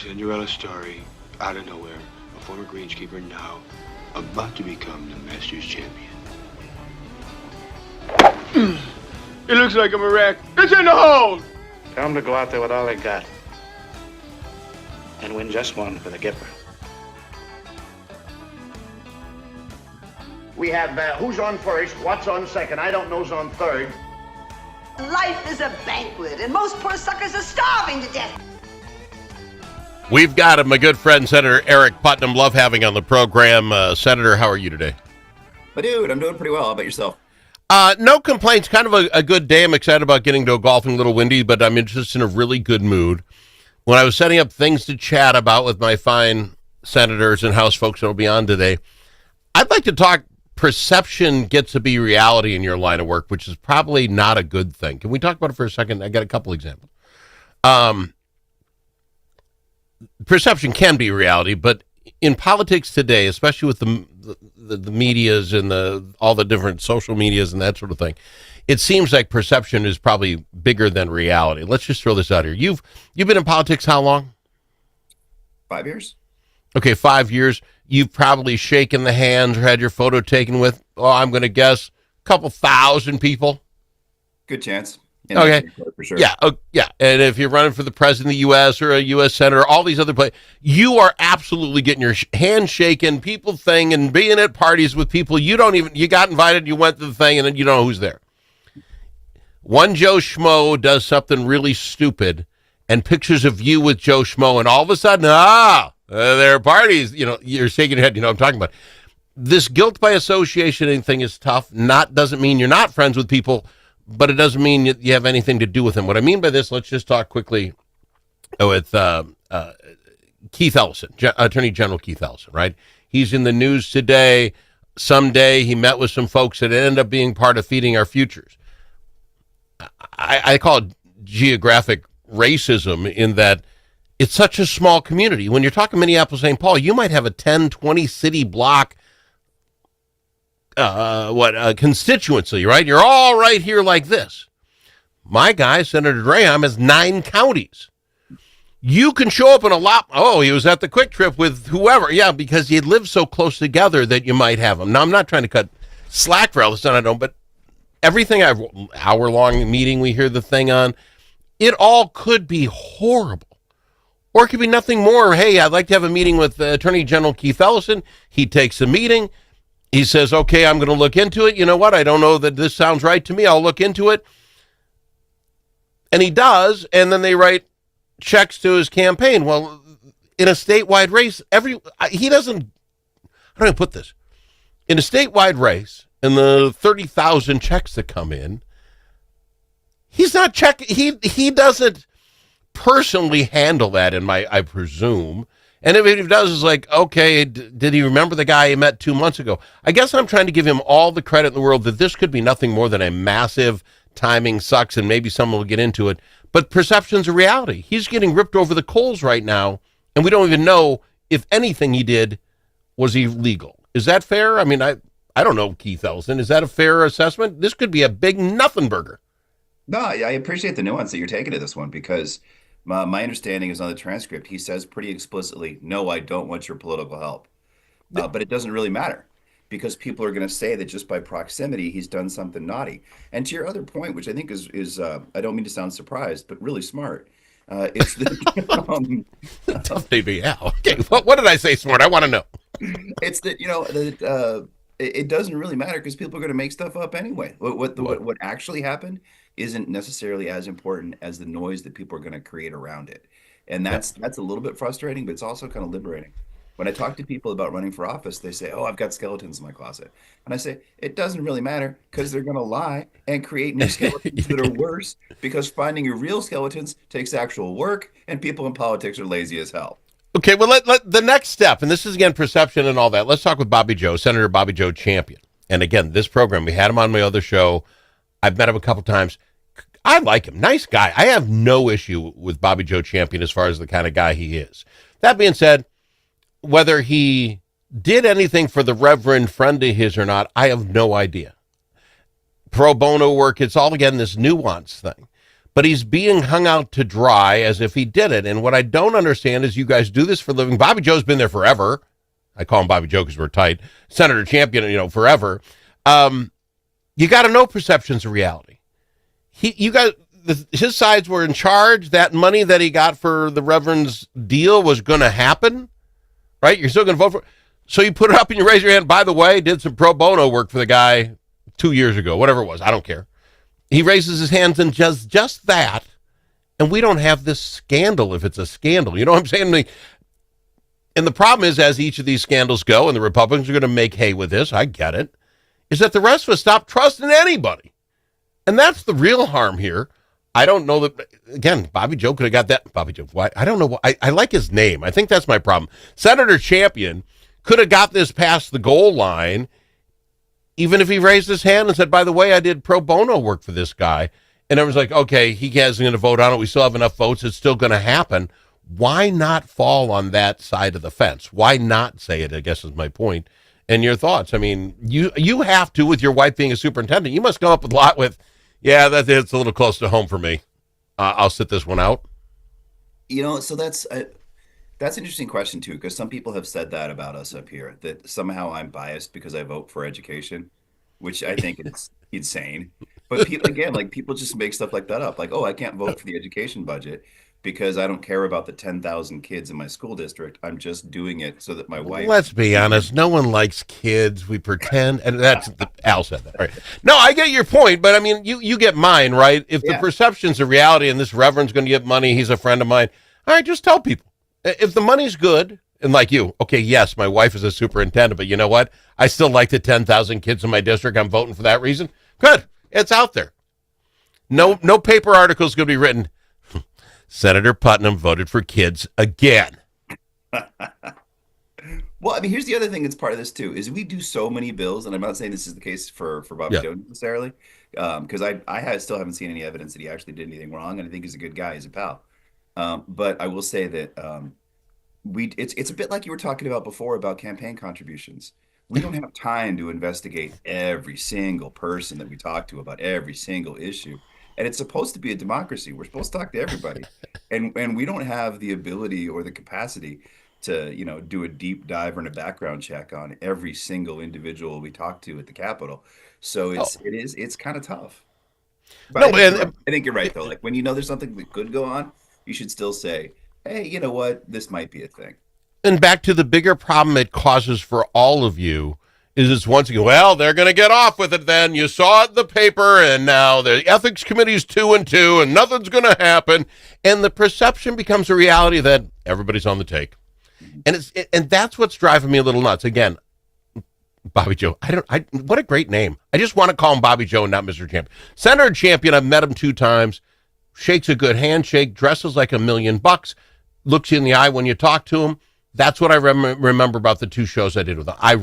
Cinderella story, out of nowhere, a former greenskeeper now about to become the Masters champion. It looks like I'm a wreck. It's in the hole! Tell them to go out there with all they got and win just one for the Gipper. We have who's on first, what's on second, I don't know's on third. Life is a banquet, and most poor suckers are starving to death. We've got him, my good friend, Senator Aric Putnam. Love having on the program. Senator, how are you today? But dude, I'm doing pretty well. How about yourself? No complaints. Kind of a good day. I'm excited about getting to a golfing, a little windy, but I'm just in a really good mood. When I was setting up things to chat about with my fine senators and House folks that will be on today, I'd like to talk perception gets to be reality in your line of work, which is probably not a good thing. Can we talk about it for a second? I got a couple examples. Perception can be reality, but in politics today, especially with the medias and all the different social medias and that sort of thing, it seems like perception is probably bigger than reality. Let's just throw this out here. You've been in politics how long? 5 years. Okay, 5 years. You've probably shaken the hands or had your photo taken with, I'm going to guess, a couple thousand people. Good chance. Okay. For sure. Yeah. Yeah. And if you're running for the president of the U.S. or a U.S. senator, all these other places, you are absolutely getting your hand shaken, people thing, and being at parties with people you got invited, you went to the thing, and then you don't know who's there. One Joe Schmo does something really stupid, and pictures of you with Joe Schmo, and all of a sudden, there are parties. You're shaking your head. I'm talking about. This guilt by association thing is tough. Doesn't mean you're not friends with people, but it doesn't mean you have anything to do with them. What I mean by this, let's just talk quickly with Keith Ellison, Attorney General Keith Ellison, right? He's in the news today. Someday he met with some folks that ended up being part of Feeding Our Futures. I call it geographic racism in that it's such a small community. When you're talking Minneapolis, St. Paul, you might have a 10, 20 city block constituency, right? You're all right here like this. My guy, Senator Graham, has 9 counties. You can show up in a lot. Oh, he was at the Quick Trip with whoever. Yeah, because you live so close together that you might have them. Now, I'm not trying to cut slack for Ellison, I don't, but everything hour-long meeting we hear the thing on, it all could be horrible. Or it could be nothing more. Hey, I'd like to have a meeting with Attorney General Keith Ellison. He takes a meeting. He says, okay, I'm going to look into it. You know what? I don't know that this sounds right to me. I'll look into it. And he does, and then they write checks to his campaign. Well, in a statewide race, he doesn't, how do I put this? In a statewide race, in the 30,000 checks that come in, he's not checking, he doesn't personally handle that, I presume. And if he does, it's like, okay, did he remember the guy he met 2 months ago? I guess I'm trying to give him all the credit in the world that this could be nothing more than a massive timing sucks, and maybe someone will get into it. But perception's a reality. He's getting ripped over the coals right now, and we don't even know if anything he did was illegal. Is that fair? I mean, I don't know, Keith Ellison. Is that a fair assessment? This could be a big nothing burger. No, I appreciate the nuance that you're taking to this one, because my understanding is on the transcript, he says pretty explicitly, no, I don't want your political help. But it doesn't really matter, because people are going to say that just by proximity, he's done something naughty. And to your other point, which I think is I don't mean to sound surprised, but really smart, it's that maybe, yeah. Okay, what did I say smart? I want to know. It's that, that it doesn't really matter, because people are going to make stuff up anyway. What actually happened isn't necessarily as important as the noise that people are going to create around it. And that's a little bit frustrating, but it's also kind of liberating. When I talk to people about running for office, they say, oh, I've got skeletons in my closet. And I say, it doesn't really matter, because they're going to lie and create new skeletons that are worse, because finding your real skeletons takes actual work, and people in politics are lazy as hell. Okay, well, let the next step, and this is, again, perception and all that. Let's talk with Bobby Joe, Senator Bobby Joe Champion. And again, this program, we had him on my other show. I've met him a couple times. I like him. Nice guy. I have no issue with Bobby Joe Champion as far as the kind of guy he is. That being said, whether he did anything for the reverend friend of his or not, I have no idea. Pro bono work, it's all, again, this nuance thing. but he's being hung out to dry as if he did it. And what I don't understand is you guys do this for a living. Bobby Joe's been there forever. I call him Bobby Joe because we're tight. Senator Champion, forever. You got to know perceptions of reality. His sides were in charge. That money that he got for the Reverend's deal was going to happen, right? You're still going to vote for it. So you put it up and you raise your hand. By the way, did some pro bono work for the guy 2 years ago, whatever it was. I don't care. He raises his hands and just that, and we don't have this scandal if it's a scandal. You know what I'm saying? And the problem is, as each of these scandals go, and the Republicans are going to make hay with this, I get it, is that the rest of us stop trusting anybody. And that's the real harm here. I don't know that, again, Bobby Joe could have got that. Bobby Joe, why? I don't know. I like his name. I think that's my problem. Senator Champion could have got this past the goal line, even if he raised his hand and said, by the way, I did pro bono work for this guy. And everyone's like, okay, he isn't going to vote on it. We still have enough votes. It's still going to happen. Why not fall on that side of the fence? Why not say it, I guess is my point. And your thoughts. I mean, you have to, with your wife being a superintendent, you must come up with a lot with, yeah, it's a little close to home for me. I'll sit this one out. So that's an interesting question too, because some people have said that about us up here, that somehow I'm biased because I vote for education, which I think is insane. But people, again, like people just make stuff like that up. Like, oh, I can't vote for the education budget because I don't care about the 10,000 kids in my school district. I'm just doing it so that my wife. Let's be honest. No one likes kids. We pretend. And Al said that. All right. No, I get your point, but I mean, you get mine, right? If the perception's a reality and this reverend's going to get money, he's a friend of mine. All right, just tell people. If the money's good, and like you, okay, yes, my wife is a superintendent, but you know what? I still like the 10,000 kids in my district. I'm voting for that reason. Good. It's out there. No paper articles going to be written. Senator Putnam voted for kids again. Well, I mean, here's the other thing that's part of this too, is we do so many bills, and I'm not saying this is the case for Bobby Joe necessarily, because still haven't seen any evidence that he actually did anything wrong, and I think he's a good guy, he's a pal. But I will say that it's a bit like you were talking about before about campaign contributions. We don't have time to investigate every single person that we talk to about every single issue. And it's supposed to be a democracy. We're supposed to talk to everybody. And we don't have the ability or the capacity to, do a deep dive and a background check on every single individual we talk to at the Capitol. So it's kind of tough. But I think you're right though. Like when there's something that could go on, you should still say, hey, you know what? This might be a thing. And back to the bigger problem it causes for all of you is it's once again, well, they're going to get off with it then. You saw it in the paper, and now the ethics committee's 2-2, and nothing's going to happen. And the perception becomes a reality that everybody's on the take. And that's what's driving me a little nuts. Again, Bobby Joe, what a great name. I just want to call him Bobby Joe and not Mr. Champion. Senator Champion, I've met him 2 times, shakes a good handshake, dresses like $1 million, looks you in the eye when you talk to him. That's what I remember about the 2 shows I did with him. I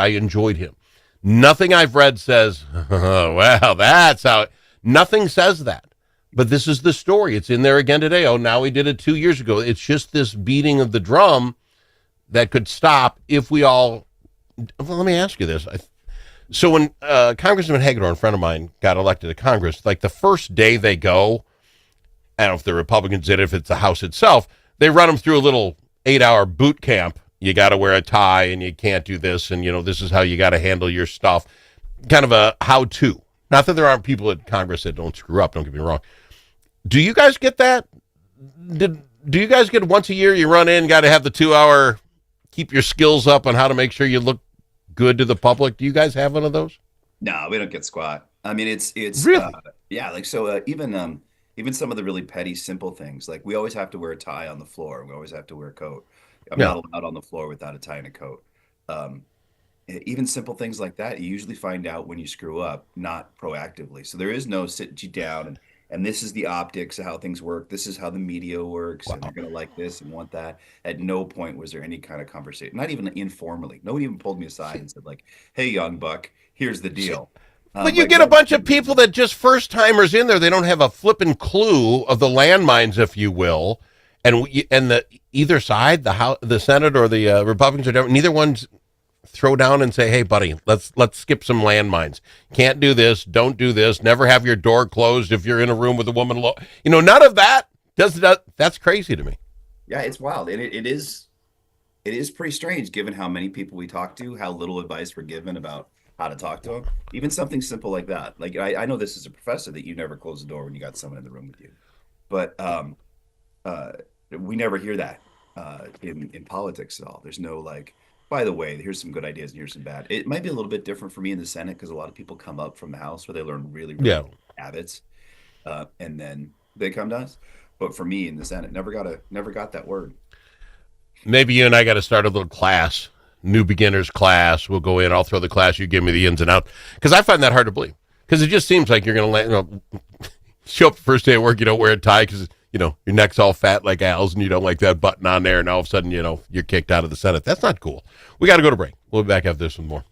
enjoyed him. Nothing I've read says, oh, well, that's how. Nothing says that. But this is the story. It's in there again today. Oh, now he did it 2 years ago. It's just this beating of the drum that could stop if we all. Well, let me ask you this. So when Congressman Hagedorn, a friend of mine, got elected to Congress, like the first day they go, I don't know if the Republicans did it, if it's the House itself, they run them through a little 8-hour boot camp. You got to wear a tie and you can't do this. And, this is how you got to handle your stuff. Kind of a how-to. Not that there aren't people at Congress that don't screw up. Don't get me wrong. Do you guys get that? Do you guys get once a year you run in, got to have the 2-hour, keep your skills up on how to make sure you look good to the public? Do you guys have one of those? No, we don't get squat. I mean, it's really, even some of the really petty, simple things, like we always have to wear a tie on the floor. We always have to wear a coat. I'm not allowed on the floor without a tie and a coat. Even simple things like that, you usually find out when you screw up, not proactively. So there is no sit you down and this is the optics of how things work. This is how the media works, and they're going to like this and want that. At no point was there any kind of conversation, not even informally. Nobody even pulled me aside and said, like, hey, young buck, here's the deal. But you get a bunch of people that just first timers in there. They don't have a flipping clue of the landmines, if you will. And the either side, the Senate or the Republicans or neither one's throw down and say, hey, buddy, let's skip some landmines. Can't do this. Don't do this. Never have your door closed if you're in a room with a woman alone. None of that. That's crazy to me. Yeah, it's wild. And it is pretty strange given how many people we talk to, how little advice we're given about how to talk to them. Even something simple like that. Like I know this as a professor that you never close the door when you got someone in the room with you. But we never hear that in politics at all. There's no like, by the way, here's some good ideas and here's some bad. It might be a little bit different for me in the Senate because a lot of people come up from the House where they learn really good habits, and then they come to us. But for me in the Senate, never got that word. Maybe you and I got to start a little class, new beginners class. We'll go in. I'll throw the class. You give me the ins and outs, because I find that hard to believe. Because it just seems like you're going to show up the first day at work. You don't wear a tie because your neck's all fat like Al's, and you don't like that button on there. And all of a sudden, you're kicked out of the Senate. That's not cool. We got to go to break. We'll be back after this with more.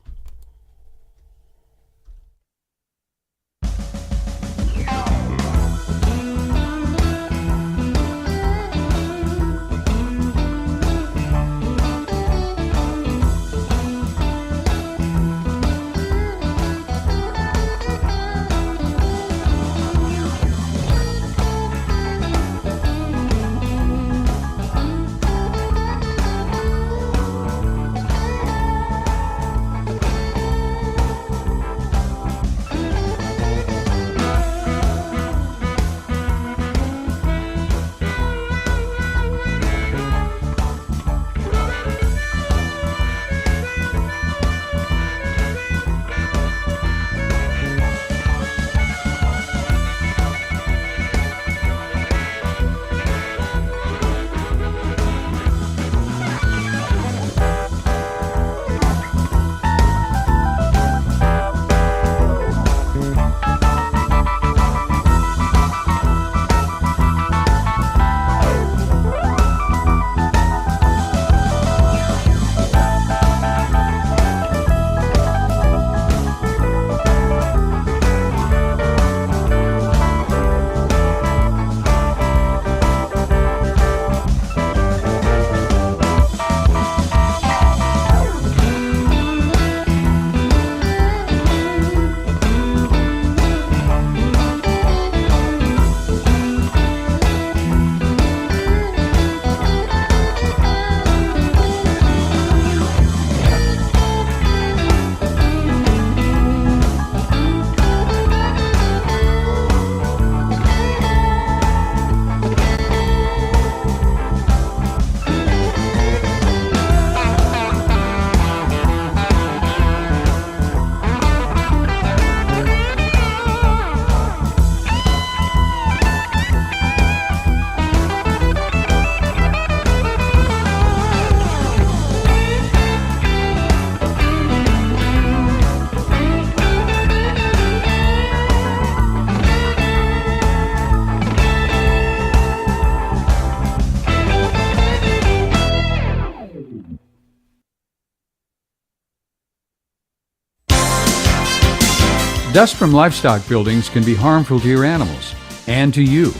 Dust from livestock buildings can be harmful to your animals and to you.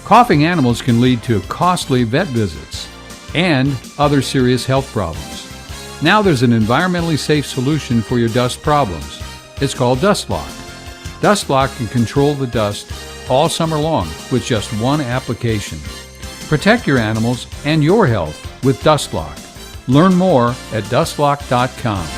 Coughing animals can lead to costly vet visits and other serious health problems. Now there's an environmentally safe solution for your dust problems. It's called Dust Lock. Dust Lock can control the dust all summer long with just one application. Protect your animals and your health with Dust Lock. Learn more at dustlock.com.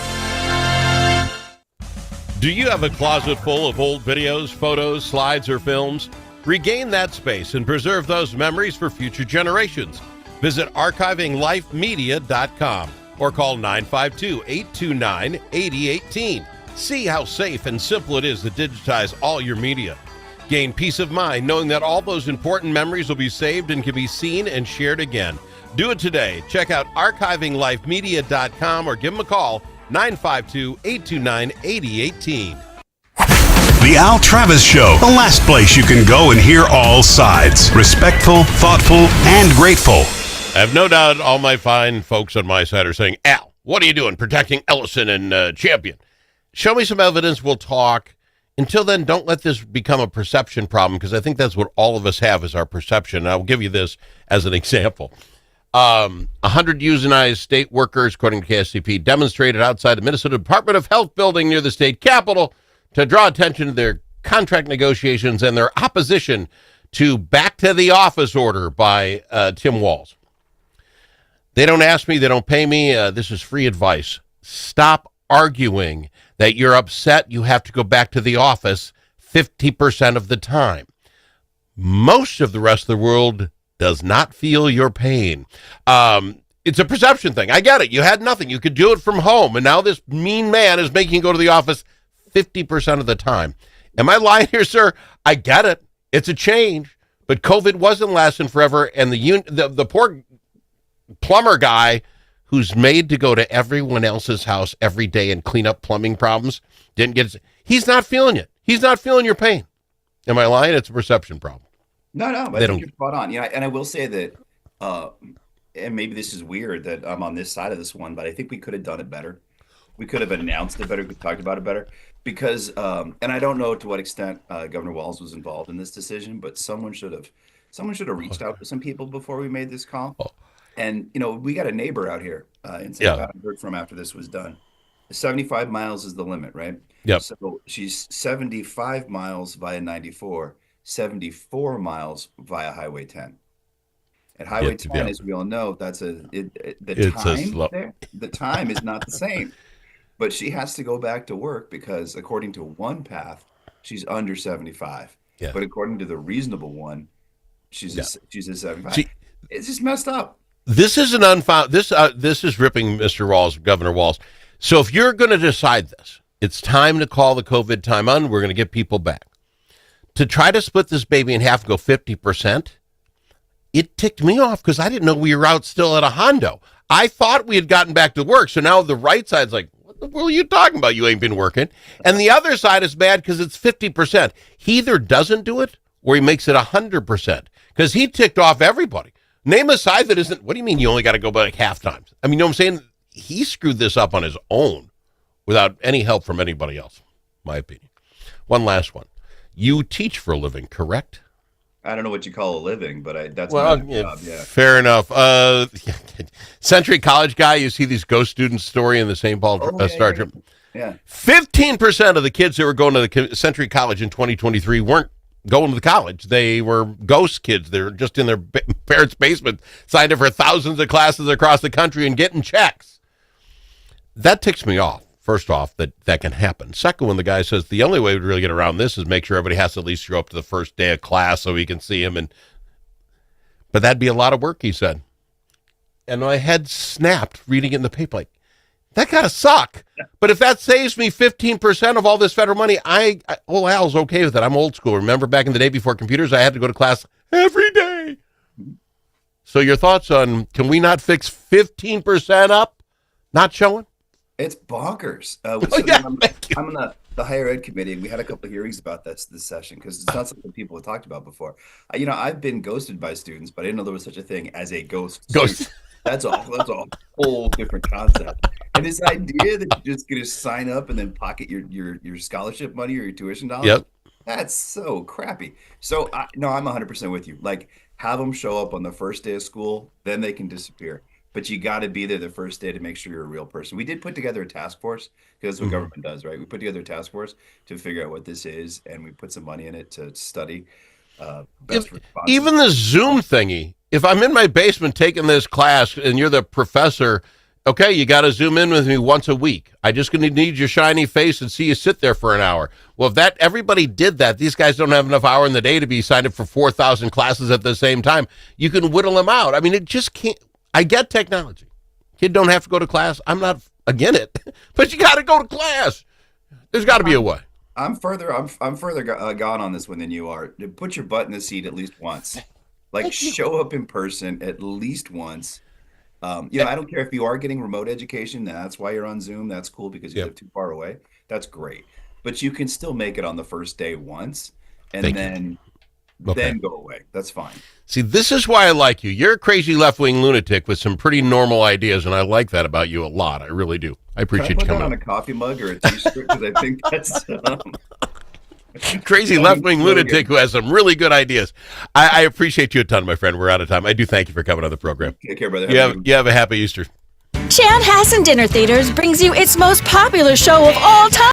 Do you have a closet full of old videos, photos, slides, or films? Regain that space and preserve those memories for future generations. Visit archivinglifemedia.com or call 952-829-8018. See how safe and simple it is to digitize all your media. Gain peace of mind knowing that all those important memories will be saved and can be seen and shared again. Do it today. Check out archivinglifemedia.com or give them a call, 952-829-8018. The Al Travis Show, the last place you can go and hear all sides. Respectful, thoughtful, and grateful. I have no doubt all my fine folks on my side are saying, Al, what are you doing protecting Ellison and Champion? Show me some evidence, we'll talk. Until then, don't let this become a perception problem, because I think that's what all of us have is our perception. And I'll give you this as an example. 100 unionized state workers, according to KSCP, demonstrated outside the Minnesota Department of Health building near the state capitol to draw attention to their contract negotiations and their opposition to back to the office order by Tim Walz. They don't ask me, they don't pay me. This is free advice. Stop arguing that you're upset you have to go back to the office 50% of the time. Most of the rest of the world does not feel your pain. It's a perception thing. I get it. You had nothing. You could do it from home, and now this mean man is making you go to the office 50% of the time. Am I lying here, sir? I get it. It's a change, but COVID wasn't lasting forever, and the poor plumber guy who's made to go to everyone else's house every day and clean up plumbing problems didn't get it. He's not feeling it. He's not feeling your pain. Am I lying? It's a perception problem. No, but I think you're spot on. And I will say that, and maybe this is weird that I'm on this side of this one, but I think we could have done it better. We could have announced it better. We talked about it better because, and I don't know to what extent Governor Walz was involved in this decision, but someone should have reached out to some people before we made this call. And we got a neighbor out here in St. Pat I heard from after this was done. 75 miles is the limit, right? Yep. So she's 75 miles via 94. 74 miles via Highway 10. At Highway 10, as we all know, the time is not the same. But she has to go back to work because according to one path, she's under 75. Yeah. But according to the reasonable one, she's at 75. It's just messed up. This is an unfound. This is ripping Mr. Walz, Governor Walz. So if you're going to decide this, it's time to call the COVID time on. We're going to get people back. To try to split this baby in half and go 50%, it ticked me off because I didn't know we were out still at a Hondo. I thought we had gotten back to work. So now the right side's like, what the hell are you talking about? You ain't been working. And the other side is mad because it's 50%. He either doesn't do it or he makes it 100% because he ticked off everybody. Name a side that isn't, what do you mean you only got to go back half times? I mean, you know what I'm saying? He screwed this up on his own without any help from anybody else, my opinion. One last one. You teach for a living, correct? I don't know what you call a living, but that's my job, yeah. Fair enough. Century College guy, you see these ghost students story in the St. Paul Star Trip. Yeah. 15% of the kids that were going to the Century College in 2023 weren't going to the college. They were ghost kids. They're just in their parents' basement, signed up for thousands of classes across the country and getting checks. That ticks me off. First off, that can happen. Second one, the guy says the only way to really get around this is make sure everybody has to at least show up to the first day of class so he can see him. But that'd be a lot of work, he said. And my head snapped reading it in the paper. Like, that gotta suck. But if that saves me 15% of all this federal money, Al's okay with it. I'm old school. Remember back in the day before computers, I had to go to class every day. So your thoughts on, can we not fix 15% up? Not showing? It's bonkers. I'm on the higher ed committee, and we had a couple of hearings about this session because it's not something people have talked about before. I've been ghosted by students, but I didn't know there was such a thing as a ghost. That's a whole different concept. And this idea that you're just going to sign up and then pocket your scholarship money or your tuition dollars, yep. That's so crappy. So I'm 100% with you. Like, have them show up on the first day of school, then they can disappear. But you got to be there the first day to make sure you're a real person. We did put together a task force because that's what government does, right? We put together a task force to figure out what this is, and we put some money in it to study best responses. Even the Zoom thingy, if I'm in my basement taking this class and you're the professor, okay, you got to Zoom in with me once a week. I just going to need your shiny face and see you sit there for an hour. Well, if everybody did that, these guys don't have enough hour in the day to be signed up for 4,000 classes at the same time. You can whittle them out. I mean, it just can't. I get technology. Kid don't have to go to class. I'm not against it, but you got to go to class. There's got to be a way. I'm further gone on this one than you are. Put your butt in the seat at least once. Like, show up in person at least once. I don't care if you are getting remote education. That's why you're on Zoom. That's cool because you live too far away. That's great. But you can still make it on the first day once, and then go away. That's fine. See, this is why I like you. You're a crazy left-wing lunatic with some pretty normal ideas, and I like that about you a lot. I really do. I appreciate you coming on. Put that on a coffee mug or a T-shirt because I think that's crazy left-wing lunatic who has some really good ideas. I appreciate you a ton, my friend. We're out of time. I do thank you for coming on the program. Take care, brother. You have a happy Easter. Chanhassen Dinner Theaters brings you its most popular show of all time.